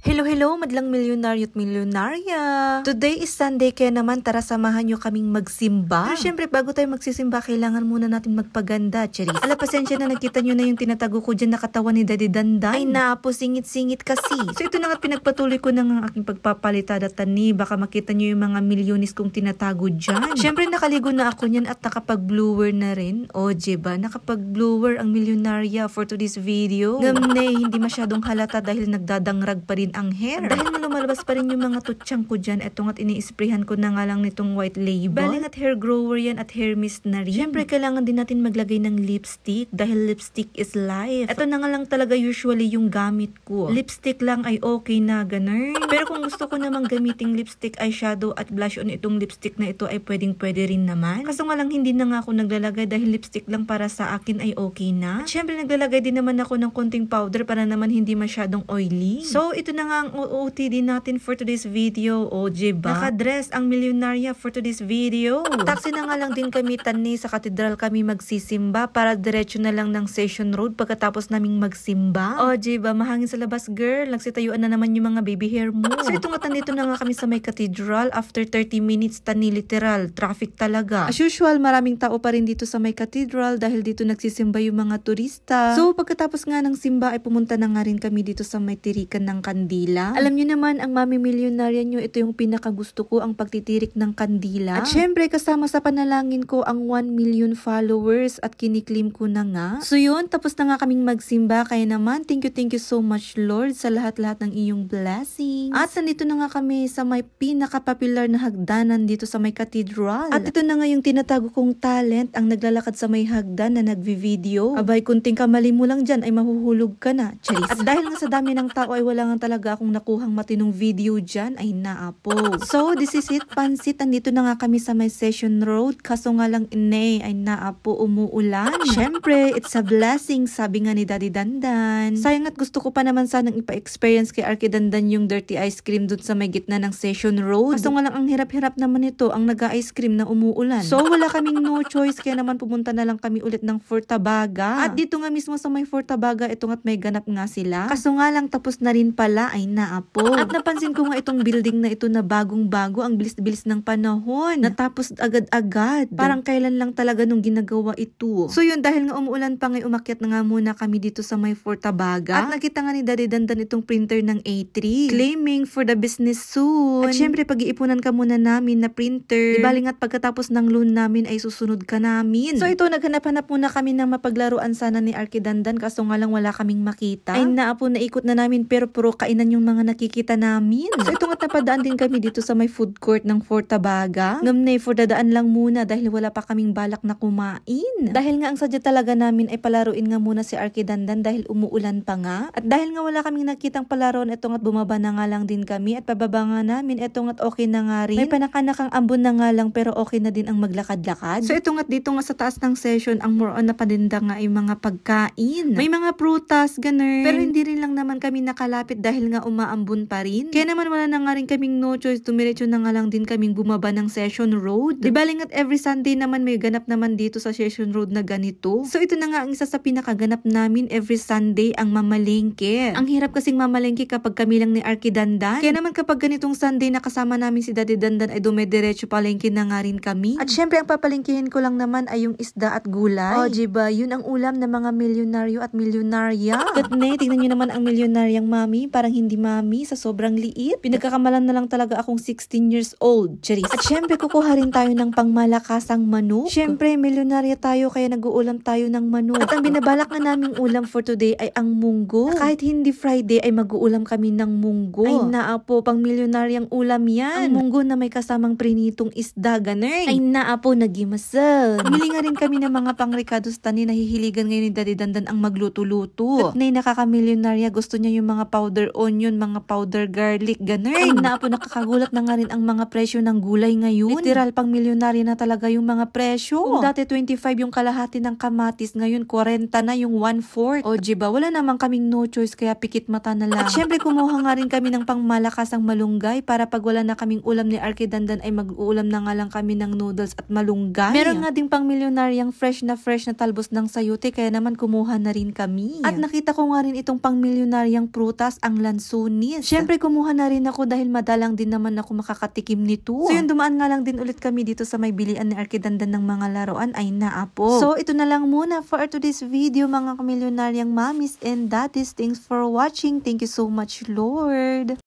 Hello, hello, madlang milyonaryo at milyonarya. Today is Sunday, kaya naman tara samahan nyo kaming magsimba. Pero syempre, bago tayo magsisimba, kailangan muna natin magpaganda, charis. Ala, pasensya na, nakita nyo na yung tinatago ko dyan na katawan ni Daddy Dandan. Ay napo, singit-singit kasi. So ito na nga, pinagpatuloy ko na nga aking pagpapalitada tani. Baka makita nyo yung mga milyonis kong tinatago dyan. Syempre, nakaligo na ako nyan at nakapag-blower na rin. O, diba? Nakapag-blower ang milyonarya for today's video. Gamne, hindi masyadong halata dahil nagdadangrag pa rin ang hair. At dahil na lumalabas pa rin yung mga tutsang ko dyan, etong at ini-sprayhan ko na nga lang nitong white label. Baling at hair grower yan at hair mist na rin. Siyempre, kailangan din natin maglagay ng lipstick dahil lipstick is life. Ito na nga lang talaga usually yung gamit ko. Lipstick lang ay okay na, ganun. Pero kung gusto ko namang gamiting lipstick, eyeshadow at blush on itong lipstick na ito ay pwedeng-pwede rin naman. Kaso nga lang hindi na nga ako naglalagay dahil lipstick lang para sa akin ay okay na. At syempre, naglalagay din naman ako ng konting powder para naman hindi masyadong oily. So, ito na nga ang OOTD natin for today's video. O, diba? Nakadress ang milyonarya for today's video. Taxi na nga lang din kami tani sa katedral kami magsisimba para diretso na lang ng Session Road pagkatapos naming magsimba. O, diba? Mahangin sa labas, girl. Nagsitayuan na naman yung mga baby hair mo. So, ito nga tandito na nga kami sa may katedral. After 30 minutes tani, literal. Traffic talaga. As usual, maraming tao pa rin dito sa may katedral dahil dito nagsisimba yung mga turista. So, pagkatapos nga ng simba ay pumunta na nga rin kami dito sa may tirikan ng kandila. Alam niyo naman, ang mami milyonarya nyo, ito yung pinakagusto ko, ang pagtitirik ng kandila. At syempre, kasama sa panalangin ko ang 1 million followers at kiniklim ko na nga. So yun, tapos na nga kaming magsimba. Kaya naman, thank you so much Lord sa lahat-lahat ng iyong blessings. At nandito na nga kami sa may pinaka-popular na hagdanan dito sa may cathedral. At ito na nga yung tinatago kong talent, ang naglalakad sa may hagdan na nagvi-video. Abay, kunting kamali mo lang dyan ay mahuhulog ka na. Charis. At dahil nga sa dami ng tao ay wala nga talaga akong nakuhang matinong video dyan, ay naapo. So, this is it, pansit. Andito na nga kami sa may Session Road. Kaso nga lang ay naapo, umuulan. Syempre, it's a blessing, sabi nga ni Daddy Dandan. Sayang at gusto ko pa naman sanang ipa-experience kay Arky Dandan yung dirty ice cream dun sa may gitna ng Session Road. Kaso nga lang ang hirap-hirap naman ito, ang nag-ice cream na umuulan. So, wala kaming no choice, kaya naman pumunta na lang kami ulit ng Fortabaga. At dito nga mismo sa may Fortabaga, ito nga't may ganap nga sila. Kaso nga lang tapos na rin pala, ay naapo. At napansin ko nga itong building na ito na bagong-bago, ang bilis-bilis ng panahon. Natapos agad-agad. Parang kailan lang talaga nung ginagawa ito. So yun, dahil nga umuulan pa ngay umakyat na nga muna kami dito sa may Fortabaga. At nakita nga ni Daddy Dandan itong printer ng A3. Claiming for the business soon. At syempre, pag-iipunan ka muna namin na printer. Ibaling at pagkatapos ng loan namin ay susunod ka namin. So ito, naghanap-hanap muna kami ng mapaglaruan sana ni Arky Dandan, kaso nga lang wala kaming makita. Ay naapo, naikot na namin pero puro kainan yung mga nakikita namin. So ito nga, napadaan din kami dito sa may food court ng Fortabaga. Ngamnay, for dadaan lang muna dahil wala pa kaming balak na kumain. Dahil nga ang sadya talaga namin ay palaruin nga muna si Arky Dandan dahil umuulan pa nga. At dahil nga wala kaming nakitang palaruan, ito nga't bumaba na nga lang din kami at pababa nga namin. Ito nga't okay na nga rin. May panakanakang ambon na nga lang pero okay na din ang maglakad-lakad. So ito nga't dito nga sa taas ng session, ang more on na paninda nga ay mga pagkain. May mga prutas, ganun. Pero hindi rin lang naman kami nakalapit dahil nga umaambon pa rin. Kaya naman wala na nga rin kaming no choice, tumiretso na nga lang din kaming bumaba ng Session Road. Di baling at every Sunday naman may ganap naman dito sa Session Road na ganito. So ito na nga ang isa sa pinakaganap namin every Sunday, ang mamalengke. Ang hirap kasing mamalengke kapag kami lang ni Arky Dandan. Kaya naman kapag ganitong Sunday na kasama namin si Daddy Dandan ay dumediretso palengke na nga rin kami. At syempre ang papalengkehin ko lang naman ay yung isda at gulay. O diba, yun ang ulam ng mga milyonaryo at milyonarya. Katne, tignan nyo naman ang milyonaryang mami, parang hindi mami sa sobrang liit. Pinagkakamalan na lang talaga akong 16 years old. Charis. At syempre, kukuha rin tayo ng pangmalakasang manok. Syempre, milyonarya tayo kaya nag-uulam tayo ng manok. At ang binabalak na naming ulam for today ay ang munggo. At kahit hindi Friday ay mag-uulam kami ng munggo. Ay naapo, pang milyonaryang ulam yan. Ang munggo na may kasamang prinitong isda, ganun. Ay naapo, nagimasal. Bumili nga rin kami ng mga pang-ricados tani, nahihiligan ngayon ni Daddy Dandan ang magluto-luto. At nay, nakakamilyonarya, gusto niya yung mga powder onion, mga powder garlic, ganun. Ay naapo, nakakagulat na nga rin ang mga presyo ng gulay ngayon. Literal, pang milyonarya na talaga yung mga presyo. Kung dati 25 yung kalahati ng kamatis, ngayon 40 na yung 1/4. O diba, wala namang kaming no choice kaya pikit mata na lang. At syempre, kumuha nga rin kami ng pangmalakasang malunggay para pag wala na kaming ulam ni Arky Dandan ay mag-uulam na nga lang kami ng noodles at malunggay. Meron nga ding pang milyonaryang fresh na talbos ng sayote kaya naman kumuha na rin kami. At nakita ko nga rin itong pang milyonaryang prutas, ang lansunis. Syempre kumuha na rin ako dahil madalang din naman ako makakatikim nito. So yun, dumaan nga lang din ulit kami dito sa may bilian ni Arkidandan ng mga laruan ay naapo. So ito na lang muna for today's video mga kamilyonaryang mommies and daddies. Thanks for watching. Thank you so much, Lord.